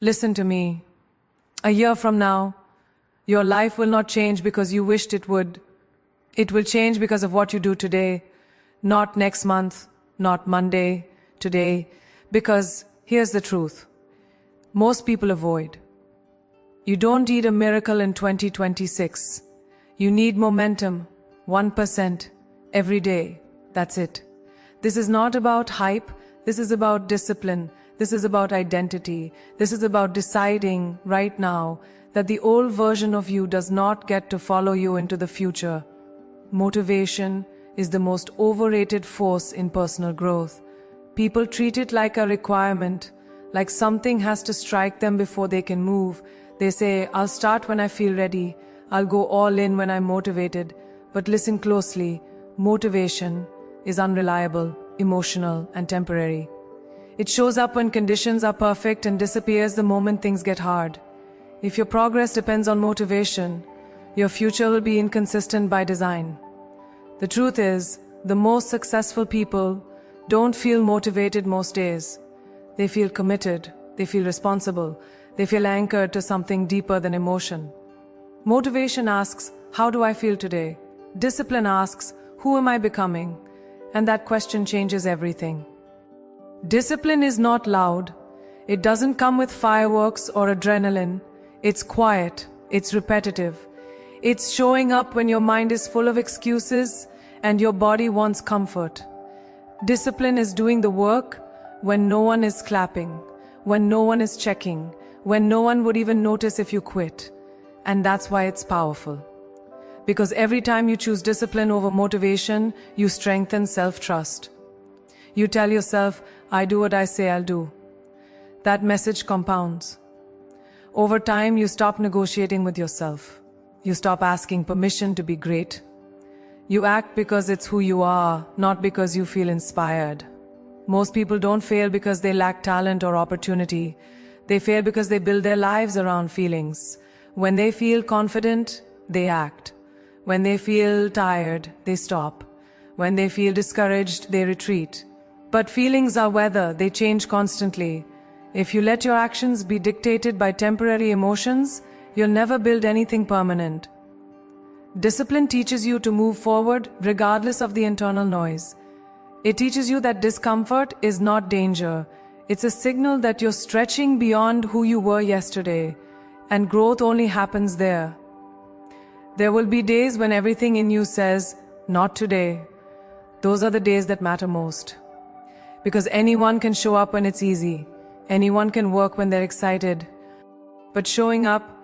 Listen to me. A year from now, your life will not change because you wished it would. It will change because of what you do today, not next month, not Monday, today. Because here's the truth. Most people avoid. You don't need a miracle in 2026. You need momentum, 1%, every day. That's it. This is not about hype. This is about discipline. This is about identity. This is about deciding right now that the old version of you does not get to follow you into the future. Motivation is the most overrated force in personal growth. People treat it like a requirement, like something has to strike them before they can move. They say, I'll start when I feel ready. I'll go all in when I'm motivated. But listen closely. Motivation is unreliable, emotional, and temporary. It shows up when conditions are perfect and disappears the moment things get hard. If your progress depends on motivation, your future will be inconsistent by design. The truth is, the most successful people don't feel motivated most days. They feel committed, they feel responsible, they feel anchored to something deeper than emotion. Motivation asks, how do I feel today? Discipline asks, who am I becoming? And that question changes everything. Discipline is not loud. It doesn't come with fireworks or adrenaline. It's quiet. It's repetitive. It's showing up when your mind is full of excuses and your body wants comfort. Discipline is doing the work when no one is clapping, when no one is checking, when no one would even notice if you quit. And that's why it's powerful. Because every time you choose discipline over motivation, you strengthen self-trust. You tell yourself, I do what I say I'll do. That message compounds. Over time, you stop negotiating with yourself. You stop asking permission to be great. You act because it's who you are, not because you feel inspired. Most people don't fail because they lack talent or opportunity. They fail because they build their lives around feelings. When they feel confident, they act. When they feel tired, they stop. When they feel discouraged, they retreat. But feelings are weather, they change constantly. If you let your actions be dictated by temporary emotions, you'll never build anything permanent. Discipline teaches you to move forward regardless of the internal noise. It teaches you that discomfort is not danger. It's a signal that you're stretching beyond who you were yesterday, and growth only happens there. There will be days when everything in you says, not today. Those are the days that matter most. Because anyone can show up when it's easy. Anyone can work when they're excited. But showing up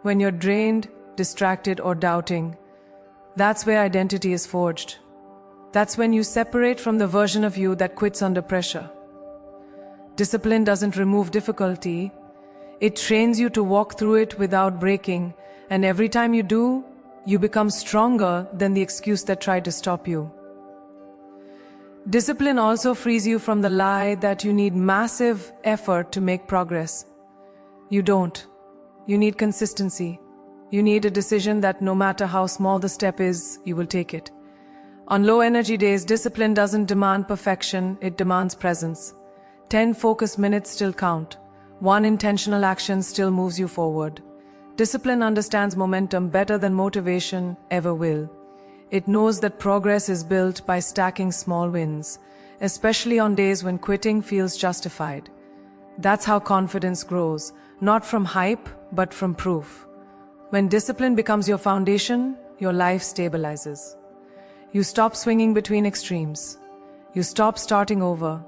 when you're drained, distracted, or doubting, that's where identity is forged. That's when you separate from the version of you that quits under pressure. Discipline doesn't remove difficulty. It trains you to walk through it without breaking, and every time you do, you become stronger than the excuse that tried to stop you. Discipline also frees you from the lie that you need massive effort to make progress. You don't. You need consistency. You need a decision that no matter how small the step is, you will take it. On low energy days, discipline doesn't demand perfection, it demands presence. 10 focused minutes still count. 1 intentional action still moves you forward. Discipline understands momentum better than motivation ever will. It knows that progress is built by stacking small wins, especially on days when quitting feels justified. That's how confidence grows, not from hype, but from proof. When discipline becomes your foundation, your life stabilizes. You stop swinging between extremes. You stop starting over.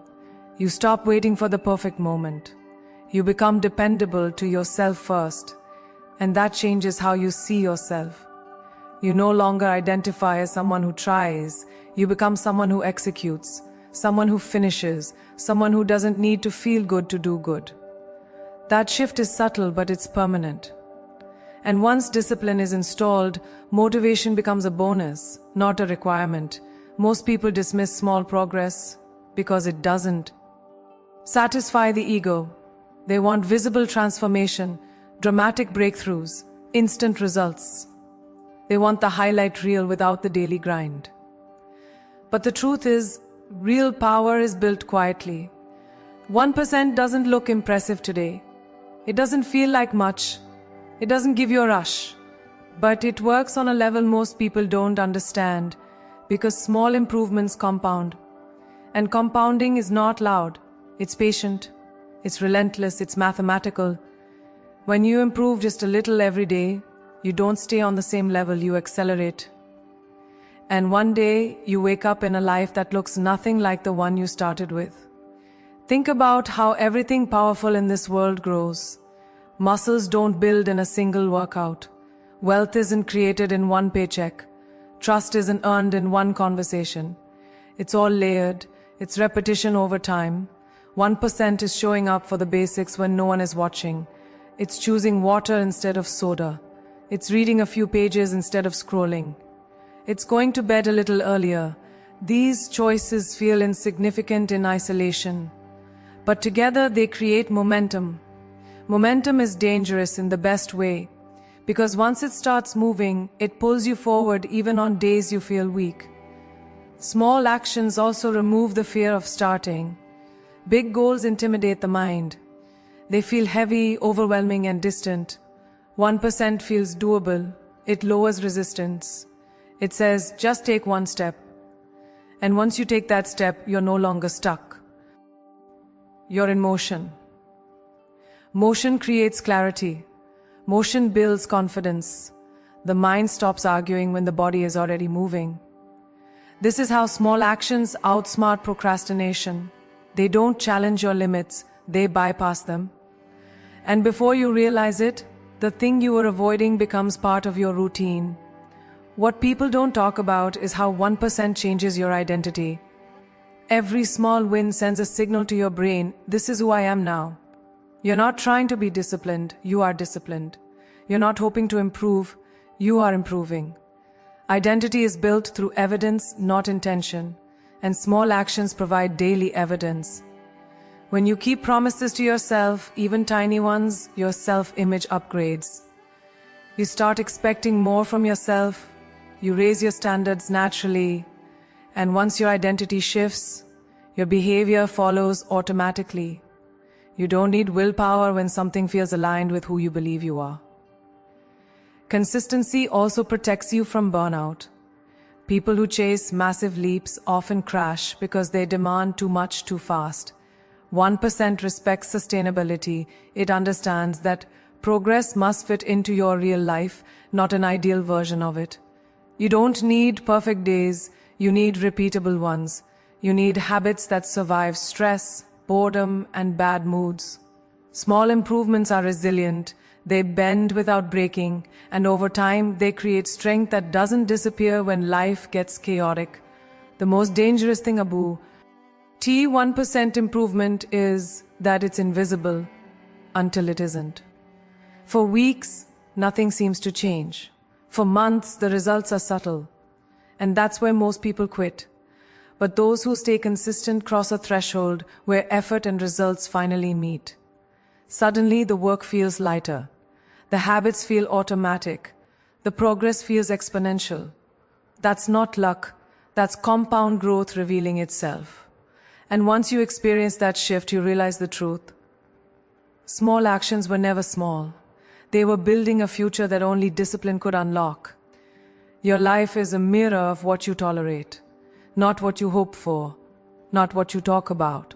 You stop waiting for the perfect moment. You become dependable to yourself first, and that changes how you see yourself. You no longer identify as someone who tries. You become someone who executes, someone who finishes, someone who doesn't need to feel good to do good. That shift is subtle, but it's permanent. And once discipline is installed, motivation becomes a bonus, not a requirement. Most people dismiss small progress because it doesn't satisfy the ego. They want visible transformation, dramatic breakthroughs, instant results. They want the highlight reel without the daily grind. But the truth is, real power is built quietly. 1% doesn't look impressive today. It doesn't feel like much. It doesn't give you a rush. But it works on a level most people don't understand, because small improvements compound. And compounding is not loud. It's patient. It's relentless. It's mathematical. When you improve just a little every day, you don't stay on the same level, you accelerate. And one day, you wake up in a life that looks nothing like the one you started with. Think about how everything powerful in this world grows. Muscles don't build in a single workout. Wealth isn't created in one paycheck. Trust isn't earned in one conversation. It's all layered. It's repetition over time. 1% is showing up for the basics when no one is watching. It's choosing water instead of soda. It's reading a few pages instead of scrolling. It's going to bed a little earlier. These choices feel insignificant in isolation. But together they create momentum. Momentum is dangerous in the best way, because once it starts moving, it pulls you forward even on days you feel weak. Small actions also remove the fear of starting. Big goals intimidate the mind. They feel heavy, overwhelming, and distant. 1% feels doable. It lowers resistance. It says, just take one step. And once you take that step, you're no longer stuck. You're in motion. Motion creates clarity. Motion builds confidence. The mind stops arguing when the body is already moving. This is how small actions outsmart procrastination. They don't challenge your limits, they bypass them. And before you realize it, the thing you were avoiding becomes part of your routine. What people don't talk about is how 1% changes your identity. Every small win sends a signal to your brain, this is who I am now. You're not trying to be disciplined, you are disciplined. You're not hoping to improve, you are improving. Identity is built through evidence, not intention, and small actions provide daily evidence. When you keep promises to yourself, even tiny ones, your self-image upgrades. You start expecting more from yourself, you raise your standards naturally, and once your identity shifts, your behavior follows automatically. You don't need willpower when something feels aligned with who you believe you are. Consistency also protects you from burnout. People who chase massive leaps often crash because they demand too much too fast. 1% respects sustainability. It understands that progress must fit into your real life, not an ideal version of it. You don't need perfect days, you need repeatable ones. You need habits that survive stress, boredom, and bad moods. Small improvements are resilient. They bend without breaking, and over time, they create strength that doesn't disappear when life gets chaotic. The most dangerous thing about 1% improvement is that it's invisible until it isn't. For weeks, nothing seems to change. For months, the results are subtle. And that's where most people quit. But those who stay consistent cross a threshold where effort and results finally meet. Suddenly, the work feels lighter. The habits feel automatic. The progress feels exponential. That's not luck. That's compound growth revealing itself. And once you experience that shift, you realize the truth. Small actions were never small. They were building a future that only discipline could unlock. Your life is a mirror of what you tolerate. Not what you hope for, not what you talk about,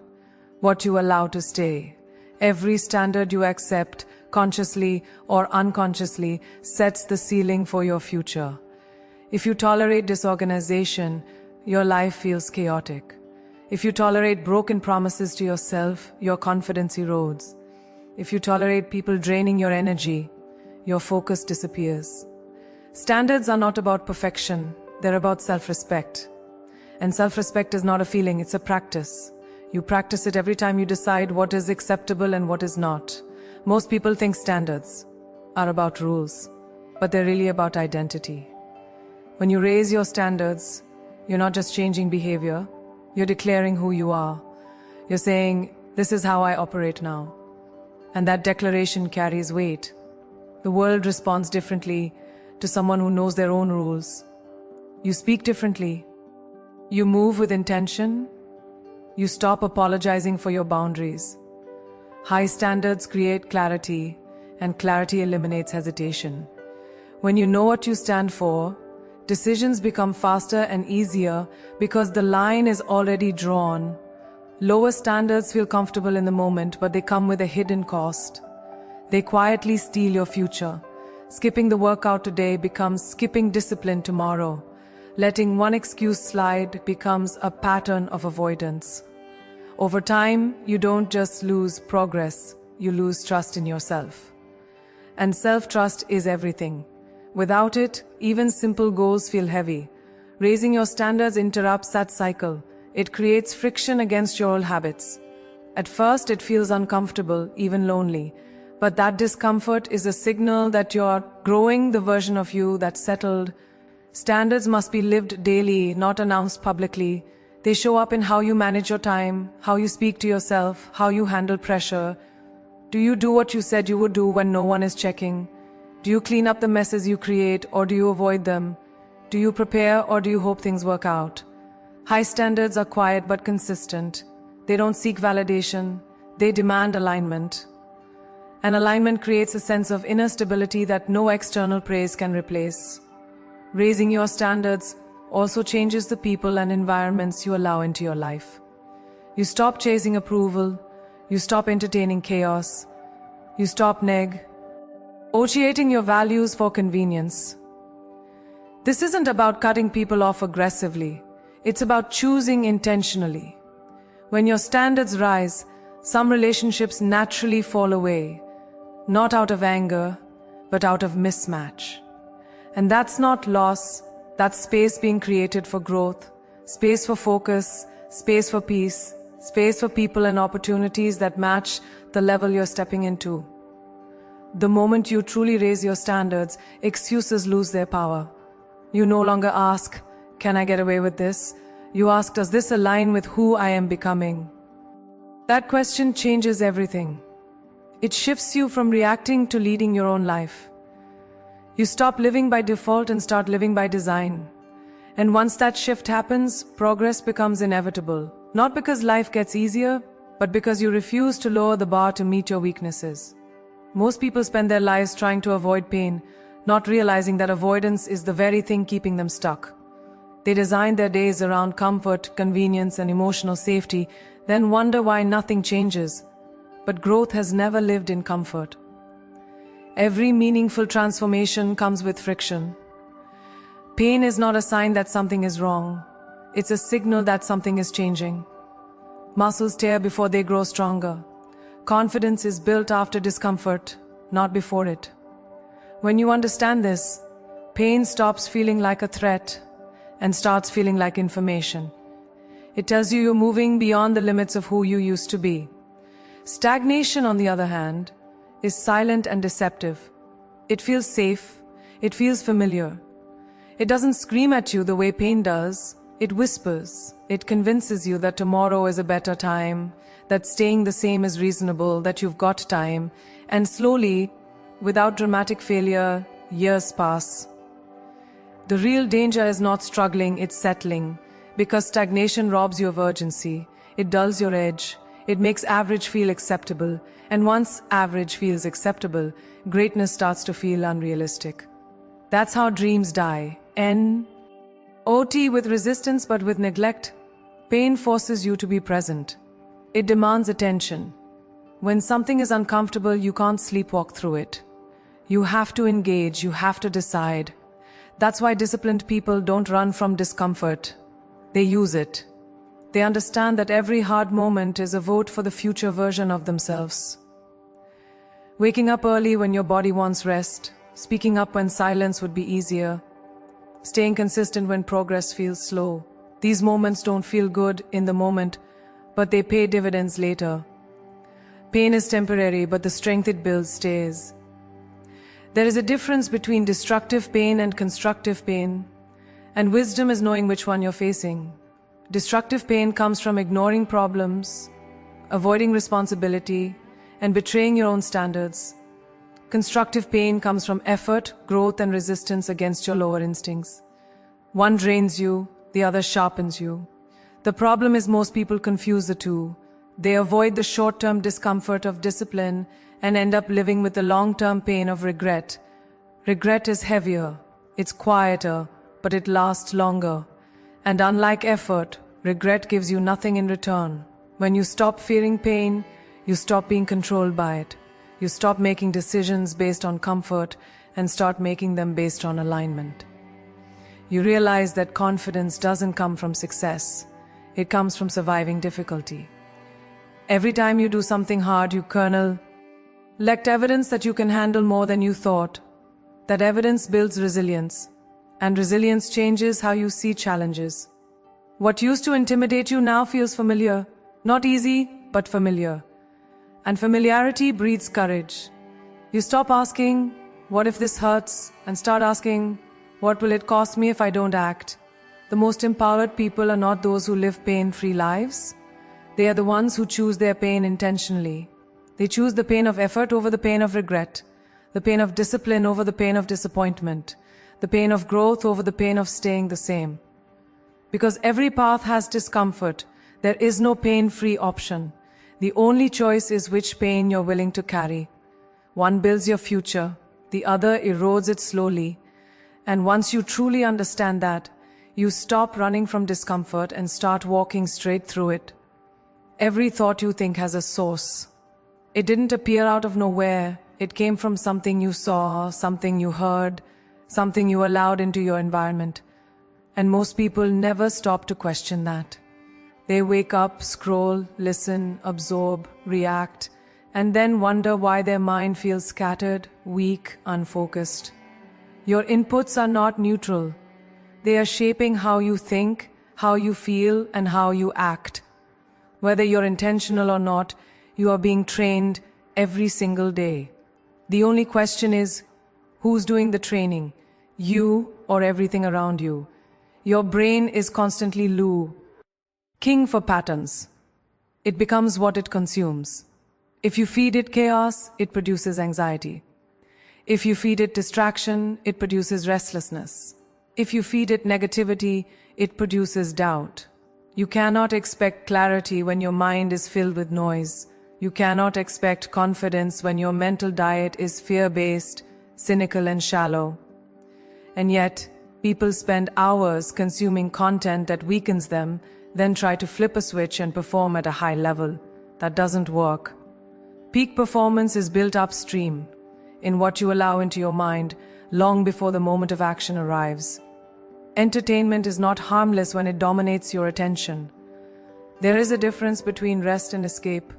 what you allow to stay. Every standard you accept, consciously or unconsciously, sets the ceiling for your future. If you tolerate disorganization, your life feels chaotic. If you tolerate broken promises to yourself, your confidence erodes. If you tolerate people draining your energy, your focus disappears. Standards are not about perfection, they're about self-respect. And self-respect is not a feeling, it's a practice. You practice it every time you decide what is acceptable and what is not. Most people think standards are about rules, but they're really about identity. When you raise your standards, you're not just changing behavior, you're declaring who you are. You're saying, this is how I operate now. And that declaration carries weight. The world responds differently to someone who knows their own rules. You speak differently. You move with intention. You stop apologizing for your boundaries. High standards create clarity, and clarity eliminates hesitation. When you know what you stand for, decisions become faster and easier because the line is already drawn. Lower standards feel comfortable in the moment, but they come with a hidden cost. They quietly steal your future. Skipping the workout today becomes skipping discipline tomorrow. Letting one excuse slide becomes a pattern of avoidance. Over time, you don't just lose progress, you lose trust in yourself. And self-trust is everything. Without it, even simple goals feel heavy. Raising your standards interrupts that cycle. It creates friction against your old habits. At first, it feels uncomfortable, even lonely. But that discomfort is a signal that you're growing the version of you that's settled. Standards must be lived daily, not announced publicly. They show up in how you manage your time, how you speak to yourself, how you handle pressure. Do you do what you said you would do when no one is checking? Do you clean up the messes you create, or do you avoid them? Do you prepare, or do you hope things work out? High standards are quiet but consistent. They don't seek validation. They demand alignment. And alignment creates a sense of inner stability that no external praise can replace. Raising your standards also changes the people and environments you allow into your life. You stop chasing approval. You stop entertaining chaos. You stop negotiating your values for convenience. This isn't about cutting people off aggressively. It's about choosing intentionally. When your standards rise, some relationships naturally fall away, not out of anger, but out of mismatch. And that's not loss, that's space being created for growth, space for focus, space for peace, space for people and opportunities that match the level you're stepping into. The moment you truly raise your standards, excuses lose their power. You no longer ask, "Can I get away with this?" You ask, "Does this align with who I am becoming?" That question changes everything. It shifts you from reacting to leading your own life. You stop living by default and start living by design. And once that shift happens, progress becomes inevitable. Not because life gets easier, but because you refuse to lower the bar to meet your weaknesses. Most people spend their lives trying to avoid pain, not realizing that avoidance is the very thing keeping them stuck. They design their days around comfort, convenience, and emotional safety, then wonder why nothing changes. But growth has never lived in comfort. Every meaningful transformation comes with friction. Pain is not a sign that something is wrong. It's a signal that something is changing. Muscles tear before they grow stronger. Confidence is built after discomfort, not before it. When you understand this, pain stops feeling like a threat and starts feeling like information. It tells you you're moving beyond the limits of who you used to be. Stagnation, on the other hand, is silent and deceptive. It feels safe. It feels familiar. It doesn't scream at you the way pain does. It whispers. It convinces you that tomorrow is a better time, that staying the same is reasonable, that you've got time. And slowly, without dramatic failure, years pass. The real danger is not struggling, it's settling. Because stagnation robs you of urgency. It dulls your edge. It makes average feel acceptable. And once average feels acceptable, greatness starts to feel unrealistic. That's how dreams die. N-O-T with resistance but with neglect. Pain forces you to be present. It demands attention. When something is uncomfortable, you can't sleepwalk through it. You have to engage, you have to decide. That's why disciplined people don't run from discomfort. They use it. They understand that every hard moment is a vote for the future version of themselves. Waking up early when your body wants rest, speaking up when silence would be easier, staying consistent when progress feels slow. These moments don't feel good in the moment, but they pay dividends later. Pain is temporary, but the strength it builds stays. There is a difference between destructive pain and constructive pain, and wisdom is knowing which one you're facing. Destructive pain comes from ignoring problems, avoiding responsibility, and betraying your own standards. Constructive pain comes from effort, growth, and resistance against your lower instincts. One drains you, the other sharpens you. The problem is most people confuse the two. They avoid the short-term discomfort of discipline and end up living with the long-term pain of regret. Regret is heavier, it's quieter, but it lasts longer. And unlike effort, regret gives you nothing in return. When you stop fearing pain, you stop being controlled by it. You stop making decisions based on comfort and start making them based on alignment. You realize that confidence doesn't come from success. It comes from surviving difficulty. Every time you do something hard, you collect evidence that you can handle more than you thought. That evidence builds resilience, and resilience changes how you see challenges. What used to intimidate you now feels familiar. Not easy, but familiar. And familiarity breeds courage. You stop asking, what if this hurts? And start asking, what will it cost me if I don't act? The most empowered people are not those who live pain-free lives. They are the ones who choose their pain intentionally. They choose the pain of effort over the pain of regret, the pain of discipline over the pain of disappointment, the pain of growth over the pain of staying the same. Because every path has discomfort, there is no pain-free option. The only choice is which pain you're willing to carry. One builds your future, the other erodes it slowly. And once you truly understand that, you stop running from discomfort and start walking straight through it. Every thought you think has a source. It didn't appear out of nowhere. It came from something you saw, something you heard, something you allowed into your environment. And most people never stop to question that. They wake up, scroll, listen, absorb, react, and then wonder why their mind feels scattered, weak, unfocused. Your inputs are not neutral. They are shaping how you think, how you feel, and how you act. Whether you're intentional or not, you are being trained every single day. The only question is, who's doing the training? You or everything around you? Your brain is constantly king for patterns. It becomes what it consumes. If you feed it chaos, it produces anxiety. If you feed it distraction, it produces restlessness. If you feed it negativity, it produces doubt. You cannot expect clarity when your mind is filled with noise. You cannot expect confidence when your mental diet is fear-based, cynical, and shallow. And yet, people spend hours consuming content that weakens them, then try to flip a switch and perform at a high level. That doesn't work. Peak performance is built upstream, in what you allow into your mind, long before the moment of action arrives. Entertainment is not harmless when it dominates your attention. There is a difference between rest and escape.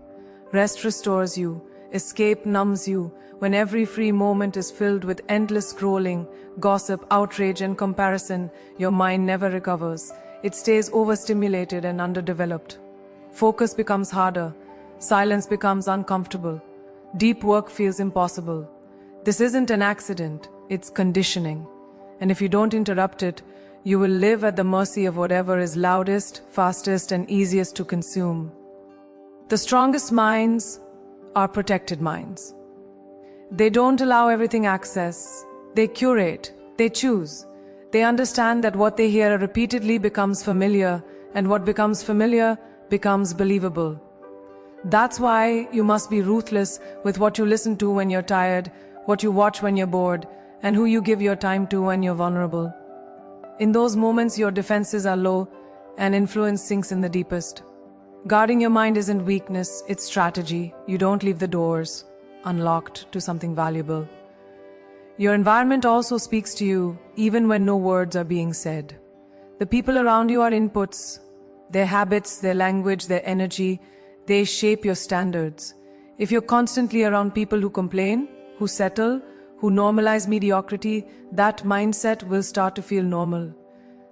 Rest restores you. Escape numbs you. When every free moment is filled with endless scrolling, gossip, outrage, and comparison, your mind never recovers. It stays overstimulated and underdeveloped. Focus becomes harder. Silence becomes uncomfortable. Deep work feels impossible. This isn't an accident, it's conditioning. And if you don't interrupt it, you will live at the mercy of whatever is loudest, fastest, and easiest to consume. The strongest minds are protected minds. They don't allow everything access. They curate. They choose. They understand that what they hear repeatedly becomes familiar, and what becomes familiar becomes believable. That's why you must be ruthless with what you listen to when you're tired, what you watch when you're bored, and who you give your time to when you're vulnerable. In those moments, your defenses are low and influence sinks in the deepest. Guarding your mind isn't weakness, it's strategy. You don't leave the doors unlocked to something valuable. Your environment also speaks to you, even when no words are being said. The people around you are inputs. Their habits, their language, their energy, they shape your standards. If you're constantly around people who complain, who settle, who normalize mediocrity, that mindset will start to feel normal.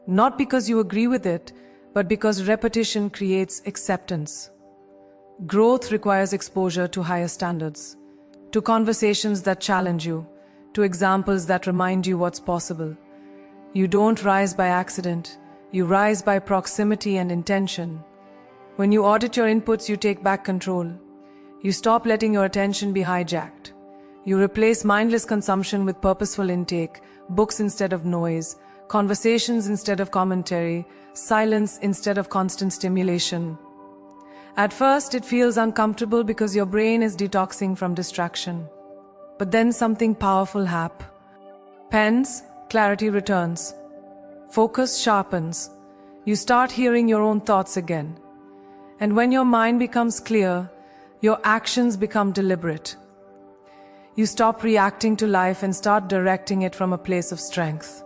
Not because you agree with it, but because repetition creates acceptance. Growth requires exposure to higher standards, to conversations that challenge you, to examples that remind you what's possible. You don't rise by accident, you rise by proximity and intention. When you audit your inputs, you take back control. You stop letting your attention be hijacked. You replace mindless consumption with purposeful intake, books instead of noise, conversations instead of commentary, silence instead of constant stimulation. At first, it feels uncomfortable because your brain is detoxing from distraction. But then something powerful happens. Clarity returns. Focus sharpens. You start hearing your own thoughts again. And when your mind becomes clear, your actions become deliberate. You stop reacting to life and start directing it from a place of strength.